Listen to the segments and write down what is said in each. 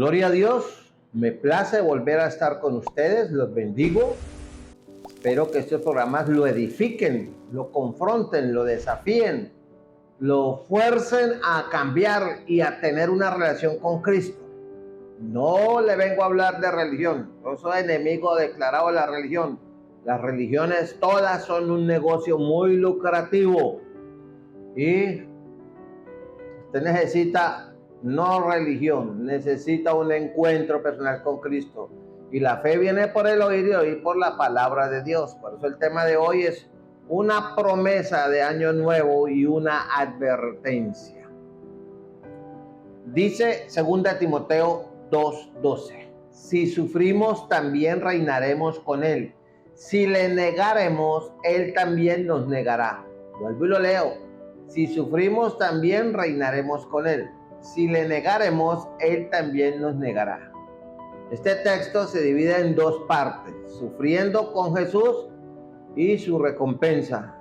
Gloria a Dios, me place volver a estar con ustedes, los bendigo. Espero que estos programas lo edifiquen, lo confronten, lo desafíen, lo fuercen a cambiar y a tener una relación con Cristo. No le vengo a hablar de religión, yo soy enemigo declarado de la religión. Las religiones todas son un negocio muy lucrativo y usted necesita no religión, necesita un encuentro personal con Cristo. Y la fe viene por el oír y oír por la palabra de Dios. Por eso el tema de hoy es una promesa de año nuevo y una advertencia. Dice 2 Timoteo 2:12: si sufrimos, también reinaremos con él. Si le negaremos, él también nos negará. Vuelvo y lo leo. Si sufrimos, también reinaremos con él. Si le negaremos, él también nos negará. Este texto se divide en dos partes: sufriendo con Jesús y su recompensa.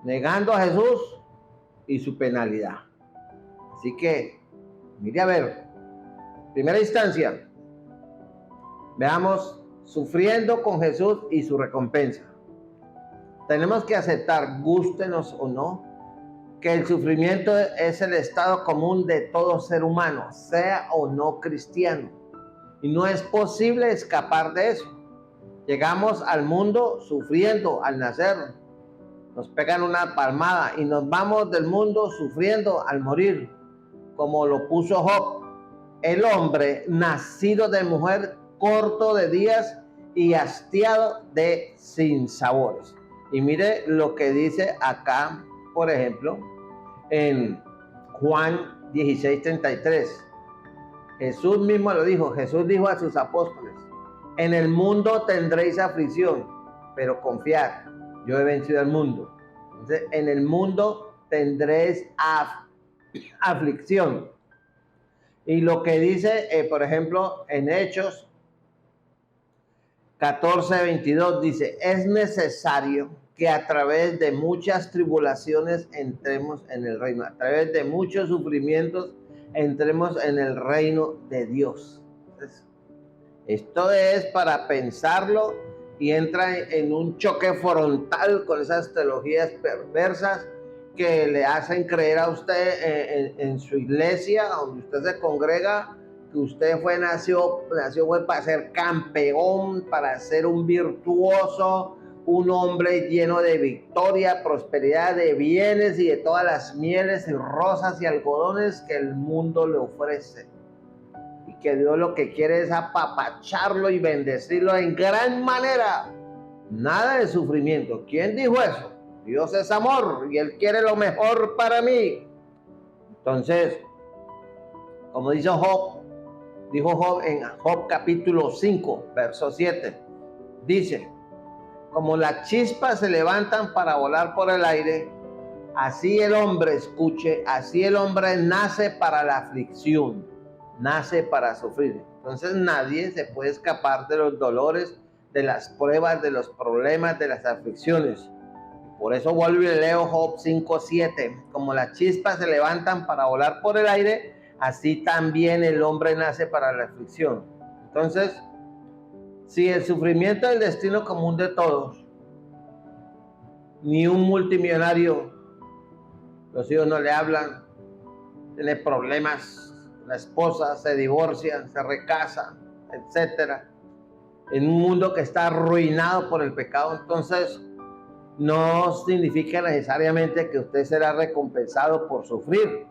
Negando a Jesús y su penalidad. Así que, mire a ver, primera instancia, veamos sufriendo con Jesús y su recompensa. Tenemos que aceptar, gústenos o no, que el sufrimiento es el estado común de todo ser humano, sea o no cristiano. Y no es posible escapar de eso. Llegamos al mundo sufriendo al nacer. Nos pegan una palmada y nos vamos del mundo sufriendo al morir. Como lo puso Job, el hombre nacido de mujer, corto de días y hastiado de sinsabores. Y mire lo que dice acá, por ejemplo, en Juan 16:33. Jesús mismo lo dijo. Jesús dijo a sus apóstoles: en el mundo tendréis aflicción, pero confiad, yo he vencido al mundo. Entonces, en el mundo tendréis aflicción. Y lo que dice, por ejemplo, en Hechos 14:22 dice: es necesario que a través de muchas tribulaciones entremos en el reino, a través de muchos sufrimientos entremos en el reino de Dios. Entonces, esto es para pensarlo y entra en un choque frontal con esas teologías perversas que le hacen creer a usted en su iglesia, donde usted se congrega, que usted nació para ser campeón, para ser un virtuoso, un hombre lleno de victoria, prosperidad, de bienes y de todas las mieles y rosas y algodones que el mundo le ofrece. Y que Dios lo que quiere es apapacharlo y bendecirlo en gran manera. Nada de sufrimiento. ¿Quién dijo eso? Dios es amor y Él quiere lo mejor para mí. Entonces, como dijo Job en Job capítulo 5, verso 7, dice: como las chispas se levantan para volar por el aire, así el hombre, escuche, así el hombre nace para la aflicción, nace para sufrir. Entonces nadie se puede escapar de los dolores, de las pruebas, de los problemas, de las aflicciones. Por eso vuelvo y leo Job 5:7. Como las chispas se levantan para volar por el aire, así también el hombre nace para la aflicción. Entonces, si el sufrimiento es el destino común de todos, ni un multimillonario, los hijos no le hablan, tiene problemas, la esposa se divorcia, se recasa, etcétera, en un mundo que está arruinado por el pecado, entonces no significa necesariamente que usted será recompensado por sufrir.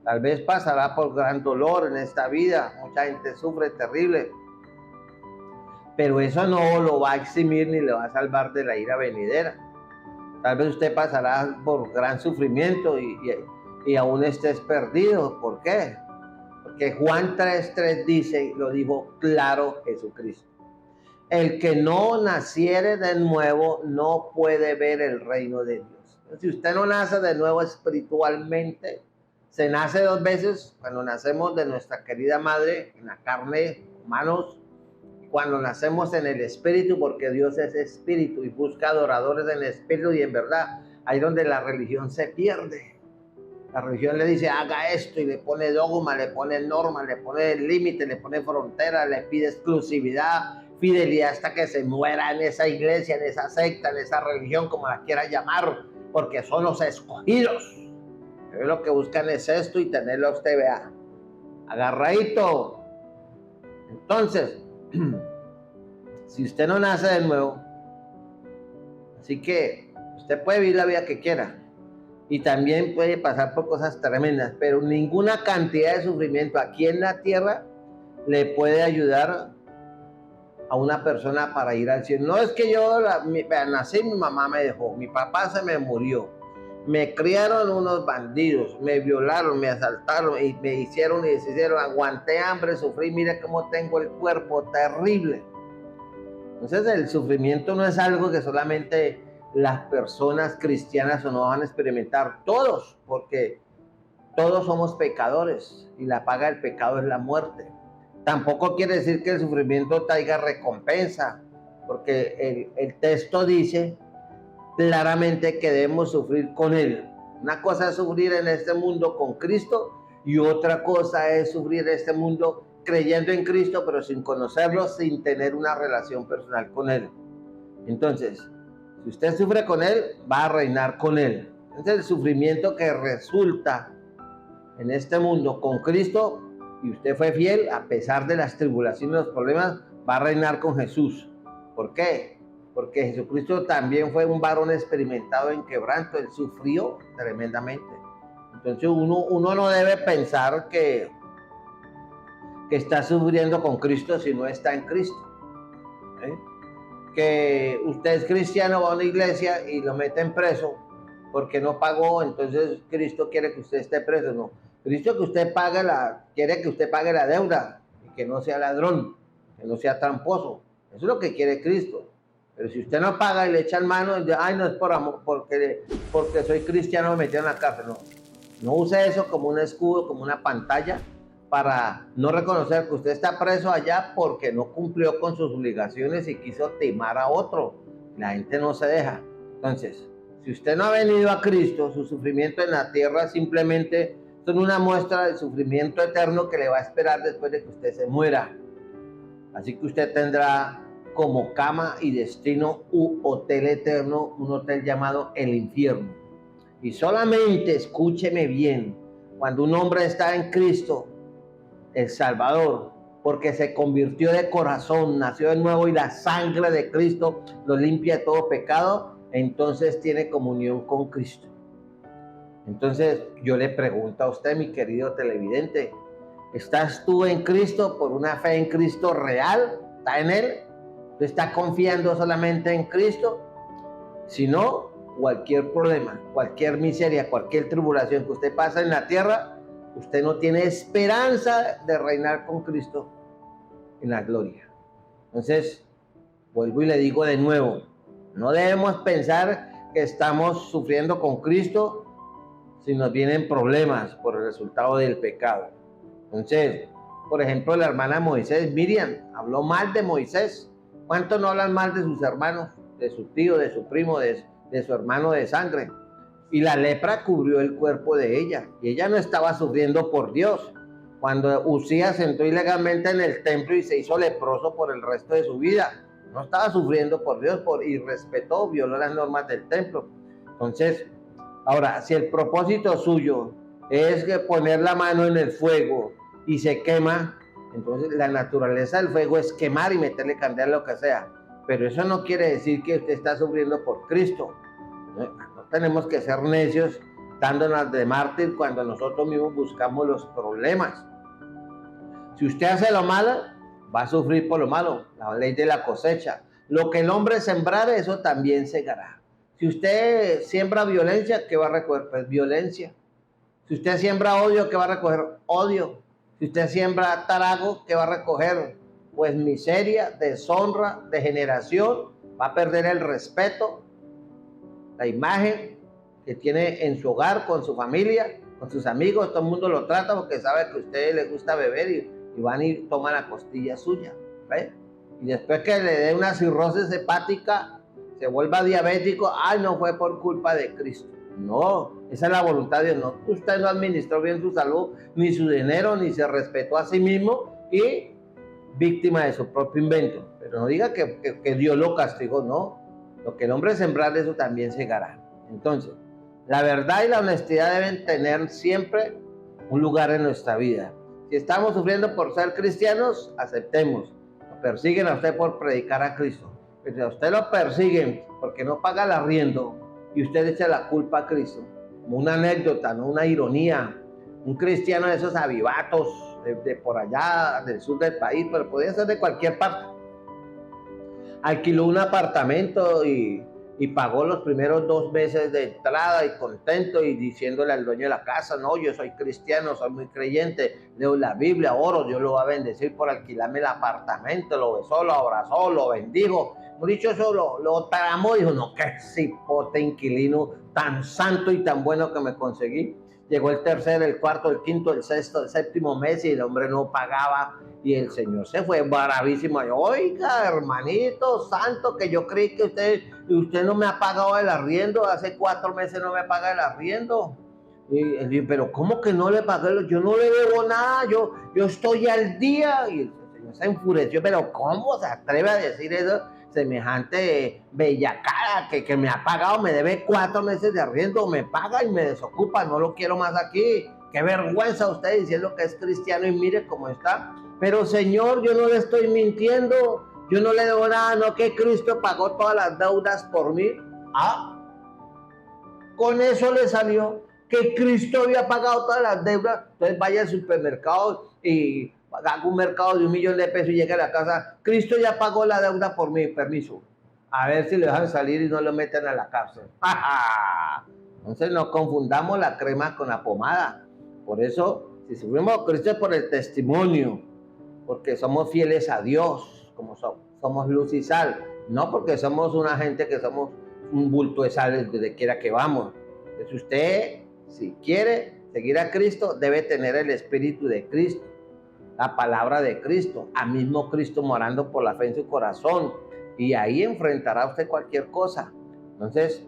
Tal vez pasará por gran dolor en esta vida, mucha gente sufre terrible, pero eso no lo va a eximir ni le va a salvar de la ira venidera. Tal vez usted pasará por gran sufrimiento y aún estés perdido. ¿Por qué? Porque Juan 3:3 dice, lo dijo claro Jesucristo: el que no naciere de nuevo no puede ver el reino de Dios. Si usted no nace de nuevo espiritualmente, se nace dos veces: cuando nacemos de nuestra querida madre en la carne, humanos, cuando nacemos en el espíritu, porque Dios es espíritu y busca adoradores en espíritu y en verdad. Ahí donde la religión se pierde. La religión le dice, haga esto, y le pone dogma, le pone norma, le pone límite, le pone frontera, le pide exclusividad, fidelidad hasta que se muera en esa iglesia, en esa secta, en esa religión, como la quiera llamar, porque son los escogidos. Ellos lo que buscan es esto y tenerlo a usted, vea, agarradito. Entonces, si usted no nace de nuevo, así que usted puede vivir la vida que quiera y también puede pasar por cosas tremendas, pero ninguna cantidad de sufrimiento aquí en la tierra le puede ayudar a una persona para ir al cielo. No es que yo nací, mi mamá me dejó, mi papá se me murió, me criaron unos bandidos, me violaron, me asaltaron y me hicieron y deshicieron, aguanté hambre, sufrí, mire cómo tengo el cuerpo terrible. Entonces el sufrimiento no es algo que solamente las personas cristianas o no van a experimentar, todos, porque todos somos pecadores y la paga del pecado es la muerte. Tampoco quiere decir que el sufrimiento traiga recompensa, porque el texto dice claramente que debemos sufrir con Él. Una cosa es sufrir en este mundo con Cristo y otra cosa es sufrir en este mundo creyendo en Cristo, pero sin conocerlo, sin tener una relación personal con Él. Entonces, si usted sufre con Él, va a reinar con Él. Entonces, el sufrimiento que resulta en este mundo con Cristo, y usted fue fiel, a pesar de las tribulaciones y los problemas, va a reinar con Jesús. ¿Por qué? Porque Jesucristo también fue un varón experimentado en quebranto, Él sufrió tremendamente. Entonces uno no debe pensar que está sufriendo con Cristo si no está en Cristo. Que usted es cristiano, va a una iglesia y lo meten preso porque no pagó, entonces Cristo quiere que usted esté preso. No, Cristo que usted quiere que usted pague la deuda y que no sea ladrón, que no sea tramposo. Eso es lo que quiere Cristo. Pero si usted no paga y le echan mano, ay, no es por amor, porque soy cristiano me metieron en la cárcel. No use eso como un escudo, como una pantalla para no reconocer que usted está preso allá porque no cumplió con sus obligaciones y quiso timar a otro. La gente no se deja. Entonces, si usted no ha venido a Cristo, su sufrimiento en la tierra simplemente son una muestra del sufrimiento eterno que le va a esperar después de que usted se muera. Así que usted tendrá como cama y destino un hotel eterno, un hotel llamado el infierno. Y solamente, escúcheme bien, cuando un hombre está en Cristo, el Salvador, porque se convirtió de corazón, nació de nuevo y la sangre de Cristo lo limpia de todo pecado, entonces tiene comunión con Cristo. Entonces yo le pregunto a usted, mi querido televidente, ¿estás tú en Cristo por una fe en Cristo real? ¿Está en Él? ¿Tú estás confiando solamente en Cristo? Si no, cualquier problema, cualquier miseria, cualquier tribulación que usted pasa en la tierra, usted no tiene esperanza de reinar con Cristo en la gloria. Entonces, vuelvo y le digo de nuevo, no debemos pensar que estamos sufriendo con Cristo si nos vienen problemas por el resultado del pecado. Entonces, por ejemplo, la hermana Moisés, Miriam, habló mal de Moisés. ¿Cuántos no hablan mal de sus hermanos, de su tío, de su primo, de su hermano de sangre? Y la lepra cubrió el cuerpo de ella. Y ella no estaba sufriendo por Dios. Cuando Usías entró ilegalmente en el templo y se hizo leproso por el resto de su vida, no estaba sufriendo por Dios, y respetó, violó las normas del templo. Entonces, ahora, si el propósito suyo es que poner la mano en el fuego y se quema, entonces la naturaleza del fuego es quemar y meterle candela, lo que sea. Pero eso no quiere decir que usted está sufriendo por Cristo. No tenemos que ser necios dándonos de mártir cuando nosotros mismos buscamos los problemas. Si usted hace lo malo, va a sufrir por lo malo. La ley de la cosecha. Lo que el hombre sembrare, eso también segará. Si usted siembra violencia, ¿qué va a recoger? Pues violencia. Si usted siembra odio, ¿qué va a recoger? Odio. Si usted siembra tarago, ¿qué va a recoger? Pues miseria, deshonra, degeneración. Va a perder el respeto, la imagen que tiene en su hogar, con su familia, con sus amigos. Todo el mundo lo trata porque sabe que a usted le gusta beber y van y toman la costilla suya, ¿ve? Y después que le dé una cirrosis hepática, se vuelva diabético, ay, no fue por culpa de Cristo. No, esa es la voluntad de Dios. No, usted no administró bien su salud, ni su dinero, ni se respetó a sí mismo y víctima de su propio invento. Pero no diga que Dios lo castigó, no. Lo que el hombre sembrar, eso también segará. Entonces, la verdad y la honestidad deben tener siempre un lugar en nuestra vida. Si estamos sufriendo por ser cristianos, aceptemos. Lo persiguen a usted por predicar a Cristo. Pero si a usted lo persiguen porque no paga el arriendo y usted echa la culpa a Cristo, como una anécdota, no una ironía, un cristiano de esos avivatos de por allá del sur del país, pero podría ser de cualquier parte, alquiló un apartamento y pagó los primeros 2 meses de entrada y contento y diciéndole al dueño de la casa, no, yo soy cristiano, soy muy creyente, leo la Biblia, oro, Dios lo va a bendecir por alquilarme el apartamento, lo besó, lo abrazó, lo bendijo. Dicho eso, lo tramó y dijo, no, qué cipote inquilino tan santo y tan bueno que me conseguí. Llegó el tercer, el cuarto, el quinto, el sexto, el séptimo mes y el hombre no pagaba y el señor se fue bravísimo. Oiga, hermanito santo, que yo creí que usted no me ha pagado el arriendo, hace 4 meses no me paga el arriendo. Y él dijo, pero ¿cómo que no le pagué? Yo no le debo nada, yo estoy al día. Y el señor se enfureció, pero ¿cómo se atreve a decir eso? Semejante bellacada que me ha pagado, me debe 4 meses de arriendo, me paga y me desocupa, no lo quiero más aquí. Qué vergüenza usted diciendo que es cristiano y mire cómo está. Pero señor, yo no le estoy mintiendo, yo no le debo nada, no, que Cristo pagó todas las deudas por mí. Con eso le salió que Cristo había pagado todas las deudas. Entonces vaya al supermercado y haga un mercado de 1 millón de pesos y llega a la casa, Cristo ya pagó la deuda por mí, permiso. A ver si le dejan salir y no lo meten a la cárcel. Entonces no confundamos la crema con la pomada. Por eso, si sufrimos a Cristo es por el testimonio, porque somos fieles a Dios, como somos luz y sal, no porque somos una gente que somos un bulto de sal donde quiera que vamos. Entonces usted, si quiere seguir a Cristo, debe tener el Espíritu de Cristo, la palabra de Cristo, a mismo Cristo morando por la fe en su corazón, y ahí enfrentará usted cualquier cosa. Entonces,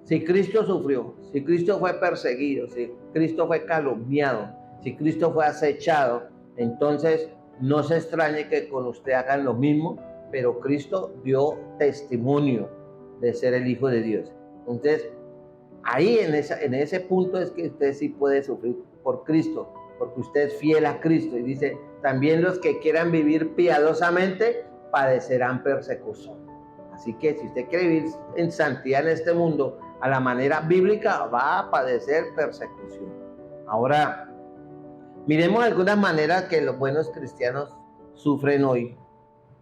si Cristo sufrió, si Cristo fue perseguido, si Cristo fue calumniado, si Cristo fue acechado, entonces no se extrañe que con usted hagan lo mismo, pero Cristo dio testimonio de ser el Hijo de Dios. Entonces, ahí en ese punto es que usted sí puede sufrir por Cristo, porque usted es fiel a Cristo. Y dice, también los que quieran vivir piadosamente padecerán persecución. Así que si usted quiere vivir en santidad en este mundo, a la manera bíblica, va a padecer persecución. Ahora, miremos algunas maneras que los buenos cristianos sufren hoy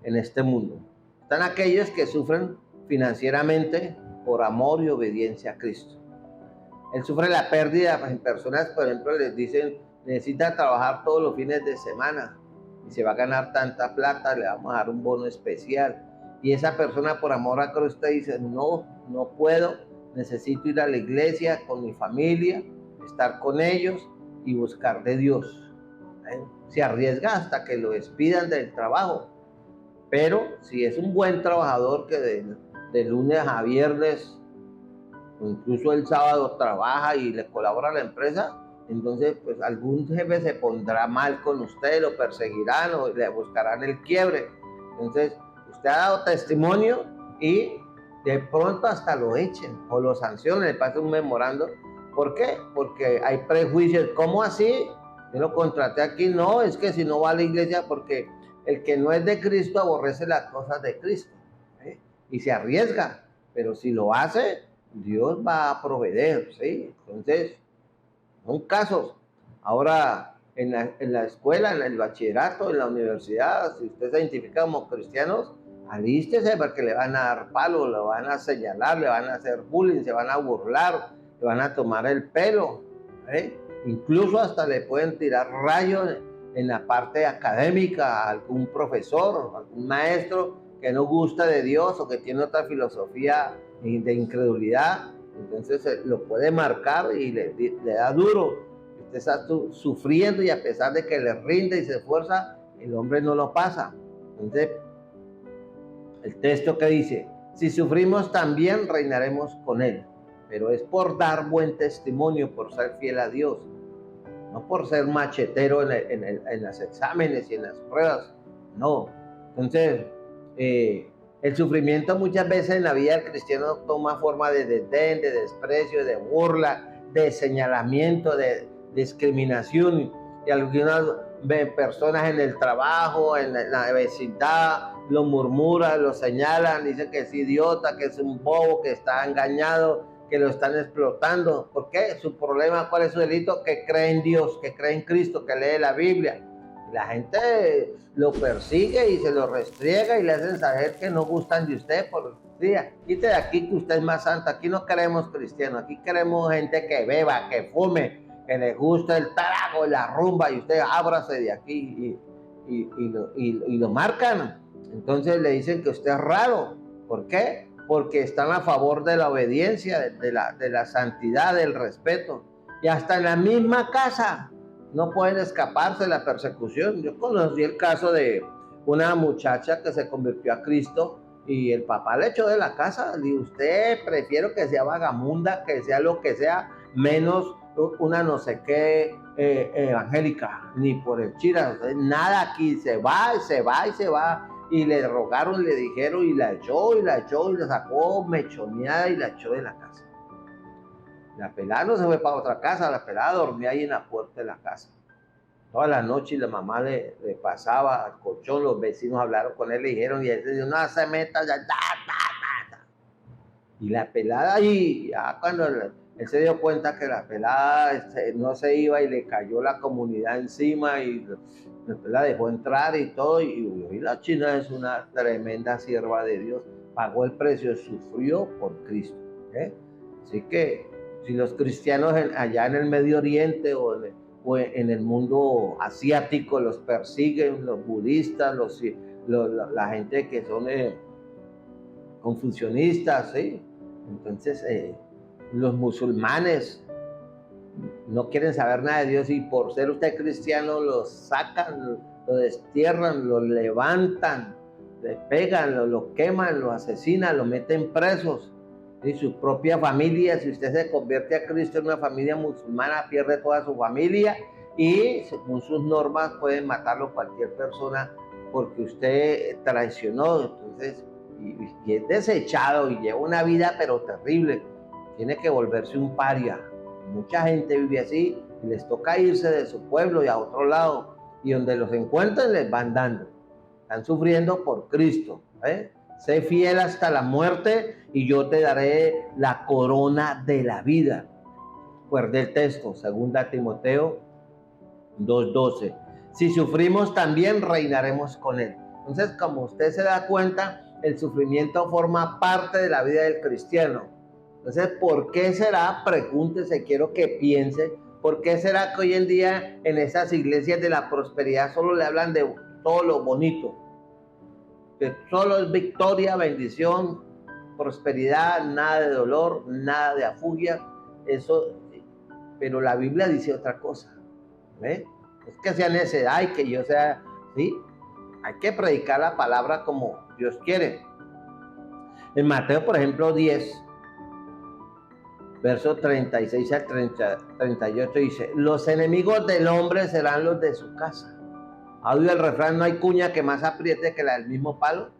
en este mundo. Están aquellos que sufren financieramente por amor y obediencia a Cristo. Él sufre la pérdida en personas, por ejemplo, les dicen, necesita trabajar todos los fines de semana y se va a ganar tanta plata, le vamos a dar un bono especial. Y esa persona por amor a Cristo dice, no puedo, necesito ir a la iglesia con mi familia, estar con ellos y buscar de Dios. Se arriesga hasta que lo despidan del trabajo. Pero si es un buen trabajador que de lunes a viernes, o incluso el sábado trabaja y le colabora a la empresa, entonces pues algún jefe se pondrá mal con usted, lo perseguirán o le buscarán el quiebre. Entonces usted ha dado testimonio y de pronto hasta lo echen o lo sancionen, le pasen un memorando. ¿Por qué? Porque hay prejuicios. ¿Cómo así? Yo lo contraté aquí. No, es que si no va a la iglesia, porque el que no es de Cristo aborrece las cosas de Cristo, y se arriesga. Pero si lo hace, Dios va a proveer, ¿sí? Entonces, son casos. Ahora, en la escuela, en el bachillerato, en la universidad, si usted se identifica como cristianos, alístese porque le van a dar palo, le van a señalar, le van a hacer bullying, se van a burlar, le van a tomar el pelo, incluso hasta le pueden tirar rayos en la parte académica a algún profesor, algún maestro que no gusta de Dios o que tiene otra filosofía de incredulidad. Entonces lo puede marcar y le da duro. Usted está sufriendo y a pesar de que le rinde y se esfuerza, el hombre no lo pasa. Entonces, el texto que dice, si sufrimos también reinaremos con él. pero es por dar buen testimonio, por ser fiel a Dios, no por ser machetero en los exámenes y en las pruebas, no. Entonces, el sufrimiento muchas veces en la vida del cristiano toma forma de desdén, de desprecio, de burla, de señalamiento, de discriminación, y algunas personas en el trabajo, en la vecindad, lo murmuran, lo señalan, dicen que es idiota, que es un bobo, que está engañado, que lo están explotando. ¿Por qué? Su problema, ¿cuál es su delito? Que cree en Dios, que cree en Cristo, que lee la Biblia. La gente lo persigue y se lo restriega y le hacen saber que no gustan de usted. Quite de aquí que usted es más santo. Aquí no queremos cristianos, aquí queremos gente que beba, que fume, que le guste el trago, la rumba, y usted ábrase de aquí y lo marcan. Entonces le dicen que usted es raro. ¿Por qué? Porque están a favor de la obediencia, de la santidad, del respeto. Y hasta en la misma casa no pueden escaparse de la persecución. Yo conocí el caso de una muchacha que se convirtió a Cristo y el papá le echó de la casa. Le dijo, usted prefiero que sea vagamunda, que sea lo que sea, menos una no sé qué evangélica, ni por el chira. Nada aquí, se va y se va y se va. Y le rogaron, le dijeron, y la echó, y la sacó mechoneada y la echó de la casa. La pelada no se fue para otra casa, la pelada dormía ahí en la puerta de la casa. Toda la noche, y la mamá le pasaba al colchón, los vecinos hablaron con él, le dijeron, y él dijo, no se meta, ya, Y la pelada ahí, ya cuando él se dio cuenta que la pelada no se iba, y le cayó la comunidad encima, y la dejó entrar y todo, y la china es una tremenda sierva de Dios, pagó el precio, sufrió por Cristo. Así que si los cristianos allá en el Medio Oriente o en el mundo asiático los persiguen, los budistas, la gente que son confucionistas, ¿sí? Entonces los musulmanes no quieren saber nada de Dios, y por ser usted cristiano los sacan, lo destierran, lo levantan, le pegan, lo queman, lo asesinan, lo meten presos. Y su propia familia, si usted se convierte a Cristo en una familia musulmana, pierde toda su familia, y según sus normas pueden matarlo cualquier persona porque usted traicionó. Entonces, y es desechado y lleva una vida pero terrible, tiene que volverse un paria. Mucha gente vive así y les toca irse de su pueblo y a otro lado, y donde los encuentran les van dando. Están sufriendo por Cristo. Sé fiel hasta la muerte y yo te daré la corona de la vida. Recuerde el texto, 2 Timoteo 2:12. Si sufrimos, también reinaremos con él. Entonces, como usted se da cuenta, el sufrimiento forma parte de la vida del cristiano. Entonces, ¿por qué será? Pregúntese, quiero que piense, ¿por qué será que hoy en día en esas iglesias de la prosperidad solo le hablan de todo lo bonito? Que solo es victoria, bendición, prosperidad, nada de dolor, nada de afugia. Eso, pero la Biblia dice otra cosa. Es que sea necedad y que yo sea, ¿sí? Hay que predicar la palabra como Dios quiere. En Mateo, por ejemplo, 10, versos 36 al 38 dice, los enemigos del hombre serán los de su casa. ¿Ha oído el refrán? No hay cuña que más apriete que la del mismo palo.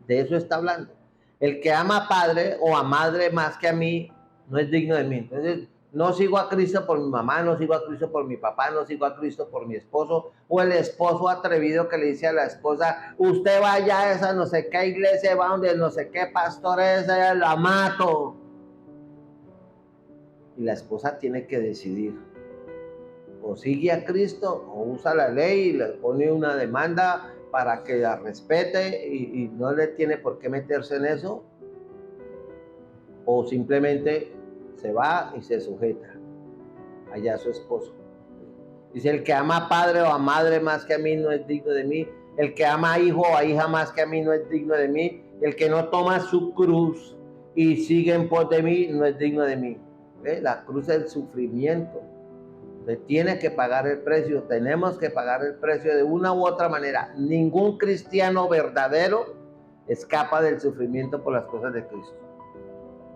De eso está hablando. El que ama a padre o a madre más que a mí no es digno de mí. Entonces, no sigo a Cristo por mi mamá, no sigo a Cristo por mi papá, no sigo a Cristo por mi esposo, o el esposo atrevido que le dice a la esposa, usted vaya a esa no sé qué iglesia, va donde no sé qué pastor es, la mato. Y la esposa tiene que decidir, o sigue a Cristo o usa la ley y le pone una demanda para que la respete y no le tiene por qué meterse en eso, o simplemente se va y se sujeta allá a su esposo. Dice, el que ama a padre o a madre más que a mí no es digno de mí. El que ama a hijo o a hija más que a mí no es digno de mí. El que no toma su cruz y sigue en pos de mí no es digno de mí. La cruz es el sufrimiento. Usted tiene que pagar el precio. Tenemos que pagar el precio de una u otra manera. Ningún cristiano verdadero escapa del sufrimiento por las cosas de Cristo.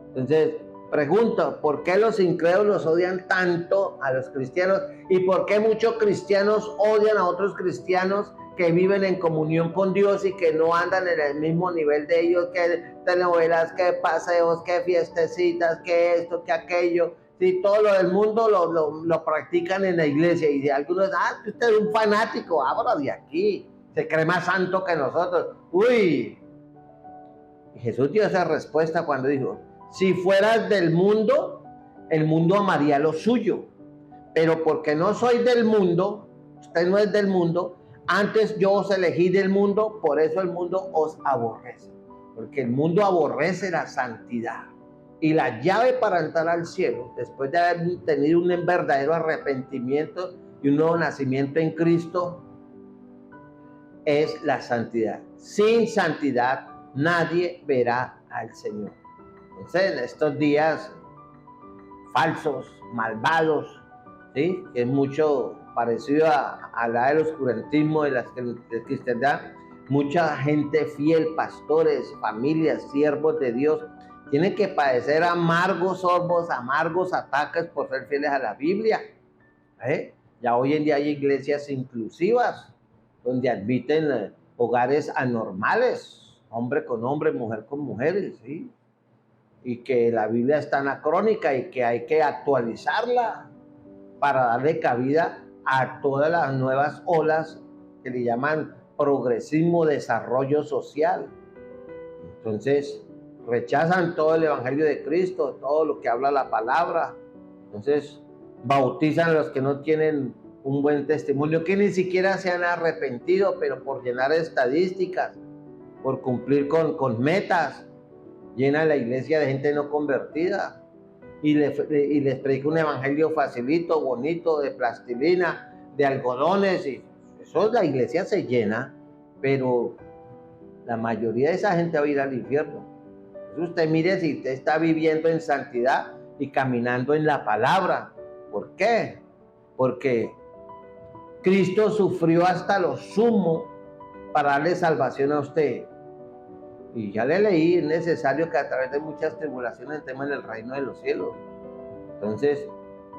Entonces, Pregunto, ¿por qué los incrédulos odian tanto a los cristianos? ¿Y por qué muchos cristianos odian a otros cristianos que viven en comunión con Dios y que no andan en el mismo nivel de ellos? Que telenovelas, que paseos, que fiestecitas, que esto, que aquello. Sí, todo lo del mundo lo practican en la iglesia. Y algunos, usted es un fanático, ábralo de aquí. Se cree más santo que nosotros. Uy. Y Jesús dio esa respuesta cuando dijo, si fueras del mundo, el mundo amaría lo suyo. Pero porque no soy del mundo, usted no es del mundo, antes yo os elegí del mundo, por eso el mundo os aborrece. Porque el mundo aborrece la santidad. Y la llave para entrar al cielo, después de haber tenido un verdadero arrepentimiento y un nuevo nacimiento en Cristo, es la santidad. Sin santidad nadie verá al Señor. Entonces, en estos días falsos, malvados, ¿sí? Que es mucho parecido a la del oscurantismo de la cristiandad, mucha gente fiel, pastores, familias, siervos de Dios, tienen que padecer amargos sorbos, amargos ataques por ser fieles a la Biblia. Ya hoy en día hay iglesias inclusivas, donde admiten hogares anormales, hombre con hombre, mujer con mujeres, ¿sí? Y que la Biblia está anacrónica y que hay que actualizarla para darle cabida a todas las nuevas olas que le llaman progresismo, desarrollo social. Entonces, rechazan todo el evangelio de Cristo, todo lo que habla la palabra. Entonces, bautizan a los que no tienen un buen testimonio, que ni siquiera se han arrepentido, pero por llenar estadísticas, por cumplir con metas, llena la iglesia de gente no convertida y les predica un evangelio facilito, bonito, de plastilina, de algodones, y eso la iglesia se llena, pero la mayoría de esa gente va a ir al infierno. Entonces usted mire si usted está viviendo en santidad y caminando en la palabra. ¿Por qué? Porque Cristo sufrió hasta lo sumo para darle salvación a usted. Y ya le leí, es necesario que a través de muchas tribulaciones entremos en el reino de los cielos. Entonces,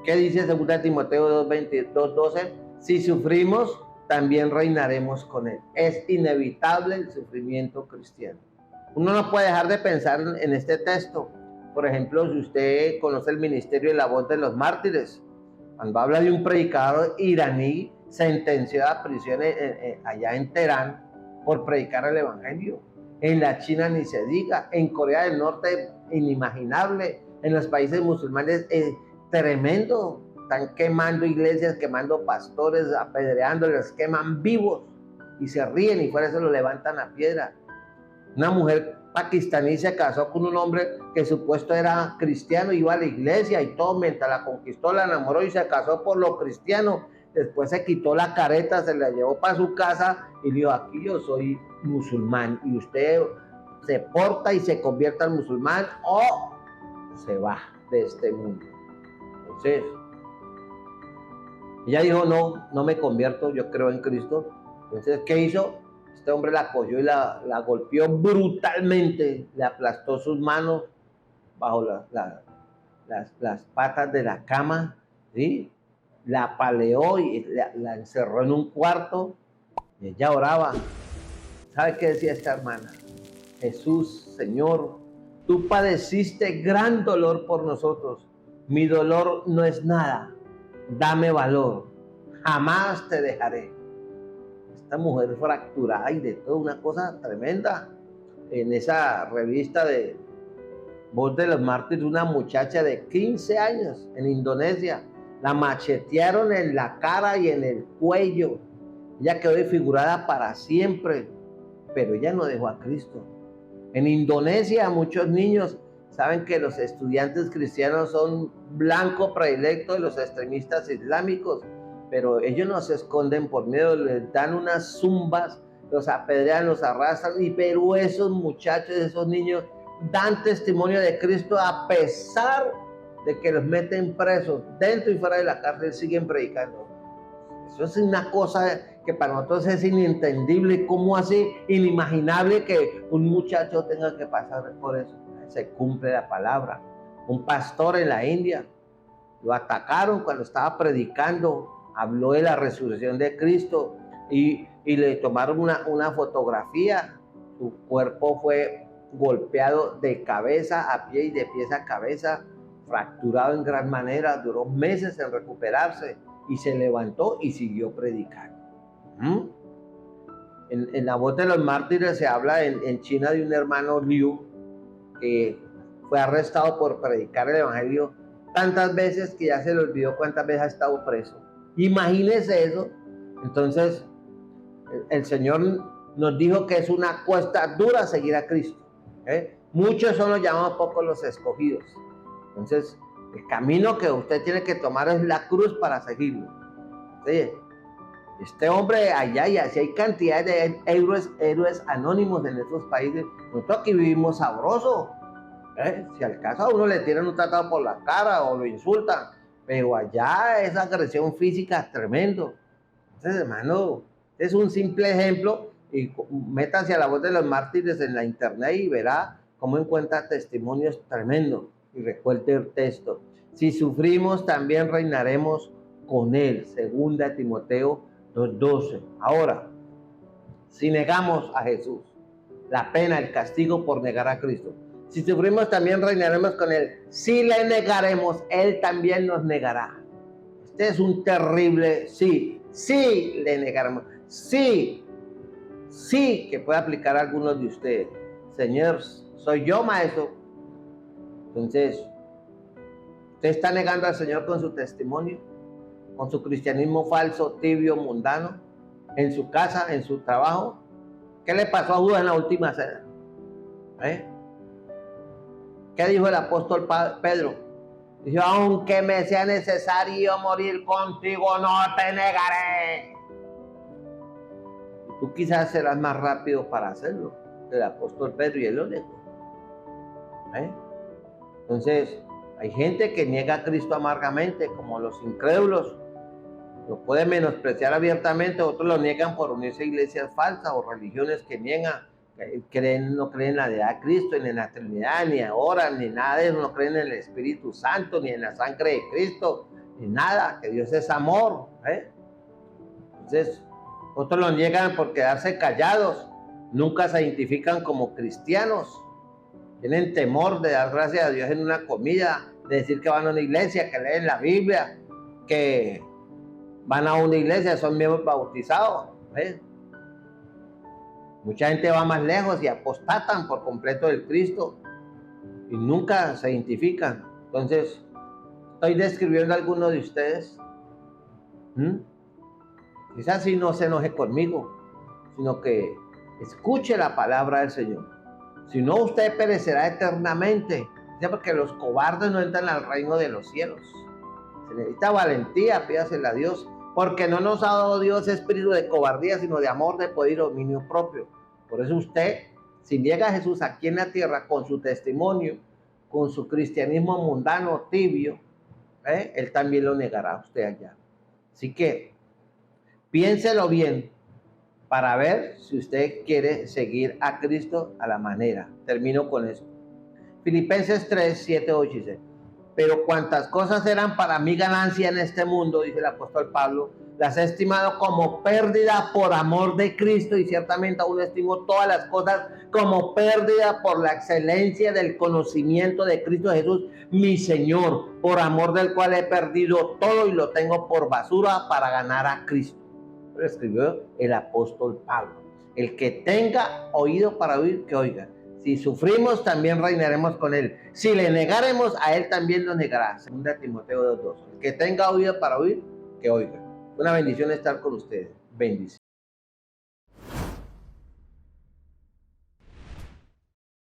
¿qué dice 2 Timoteo 2:12? Si sufrimos, también reinaremos con él. Es inevitable el sufrimiento cristiano. Uno no puede dejar de pensar en este texto. Por ejemplo, si usted conoce el ministerio de la voz de los mártires, cuando habla de un predicador iraní sentenciado a prisión allá en Teherán por predicar el evangelio. En la China ni se diga, en Corea del Norte inimaginable, en los países musulmanes tremendo, están quemando iglesias, quemando pastores, apedreándoles, queman vivos y se ríen y por eso lo levantan a piedra. Una mujer pakistaní se casó con un hombre que supuesto era cristiano, iba a la iglesia y todo, mientras la conquistó, la enamoró y se casó por lo cristiano. Después se quitó la careta, se la llevó para su casa y dijo, aquí yo soy musulmán y usted se porta y se convierta en musulmán o se va de este mundo. Entonces, ella dijo, no me convierto, yo creo en Cristo. Entonces, ¿qué hizo? Este hombre la cogió y la golpeó brutalmente, le aplastó sus manos bajo las patas de la cama, ¿sí? La apaleó y la encerró en un cuarto y ella oraba. ¿Sabe qué decía esta hermana? Jesús, Señor, tú padeciste gran dolor por nosotros. Mi dolor no es nada. Dame valor. Jamás te dejaré. Esta mujer fracturada y de todo, una cosa tremenda. En esa revista de Voz de los Mártires, una muchacha de 15 años en Indonesia, la machetearon en la cara y en el cuello. Ella quedó desfigurada para siempre, pero ella no dejó a Cristo. En Indonesia, muchos niños saben que los estudiantes cristianos son blanco predilecto de los extremistas islámicos, pero ellos no se esconden por miedo, les dan unas zumbas, los apedrean, los arrastran, pero esos muchachos, esos niños dan testimonio de Cristo a pesar de que los meten presos dentro y fuera de la cárcel, siguen predicando. Eso es una cosa que para nosotros es inentendible. ¿Cómo así? Inimaginable que un muchacho tenga que pasar por eso. Se cumple la palabra. un pastor en la India. Lo atacaron cuando estaba predicando, habló de la resurrección de Cristo y le tomaron una fotografía. Su cuerpo fue golpeado de cabeza a pie y de pies a cabeza, fracturado en gran manera, duró meses en recuperarse y se levantó y siguió predicando. En la voz de los mártires se habla en China de un hermano Liu que fue arrestado por predicar el evangelio tantas veces que ya se le olvidó cuántas veces ha estado preso. Imagínese eso. Entonces el Señor nos dijo que es una cuesta dura seguir a Cristo. Muchos son los llamados, pocos los escogidos. Entonces el camino que usted tiene que tomar es la cruz para seguirlo. ¿Sí? Este hombre allá, y así hay cantidad de héroes anónimos en estos países. Nosotros aquí vivimos sabroso. Si al caso a uno le tiran un tratado por la cara o lo insultan, pero allá esa agresión física es tremendo. Entonces, hermano, es un simple ejemplo, y métase a la voz de los mártires en la internet y verá cómo encuentra testimonios tremendos. Y recuerde el texto: si sufrimos, también reinaremos con él. 2 Timoteo 2:12. Ahora, si negamos a Jesús, la pena, el castigo por negar a Cristo. Si sufrimos, también reinaremos con él. Si le negaremos, él también nos negará. Este es un terrible sí. Sí le negaremos. Sí que puede aplicar a algunos de ustedes. Señor, ¿soy yo, maestro? Entonces, ¿usted está negando al Señor con su testimonio? ¿Con su cristianismo falso, tibio, mundano? ¿En su casa, en su trabajo? ¿Qué le pasó a Judas en la última cena? ¿Qué dijo el apóstol Pedro? Dijo: aunque me sea necesario morir contigo, no te negaré. Y tú quizás serás más rápido para hacerlo que el apóstol Pedro, y él lo negó. Entonces, hay gente que niega a Cristo amargamente, como los incrédulos. Lo pueden menospreciar abiertamente, otros lo niegan por unirse a iglesias falsas o religiones que niegan. No creen en la deidad de Cristo, ni en la Trinidad, ni oran, ni nada de eso. No creen en el Espíritu Santo, ni en la sangre de Cristo, ni nada, que Dios es amor. Entonces, otros lo niegan por quedarse callados, nunca se identifican como cristianos, tienen temor de dar gracias a Dios en una comida, de decir que van a una iglesia, que leen la Biblia, que van a una iglesia, son miembros bautizados. Mucha gente va más lejos y apostatan por completo del Cristo y nunca se identifican. Entonces, estoy describiendo a algunos de ustedes. Quizás si no se enoje conmigo, sino que escuche la palabra del Señor. Si no, usted perecerá eternamente. Porque los cobardes no entran al reino de los cielos. Se necesita valentía, pídasela a Dios. Porque no nos ha dado Dios espíritu de cobardía, sino de amor, de poder y dominio propio. Por eso usted, si niega a Jesús aquí en la tierra con su testimonio, con su cristianismo mundano, tibio, él también lo negará a usted allá. Así que piénselo bien para ver si usted quiere seguir a Cristo a la manera. Termino con eso. Filipenses 3, 7, 8 dice: pero cuantas cosas eran para mí ganancia en este mundo, dice el apóstol Pablo, las he estimado como pérdida por amor de Cristo, y ciertamente aún estimo todas las cosas como pérdida por la excelencia del conocimiento de Cristo Jesús, mi Señor, por amor del cual he perdido todo y lo tengo por basura para ganar a Cristo. Lo escribió el apóstol Pablo. El que tenga oído para oír, que oiga. Si sufrimos, también reinaremos con él. Si le negaremos, a él también nos negará. 2 Timoteo 2:2. El que tenga oído para oír, que oiga. Una bendición estar con ustedes. Bendición.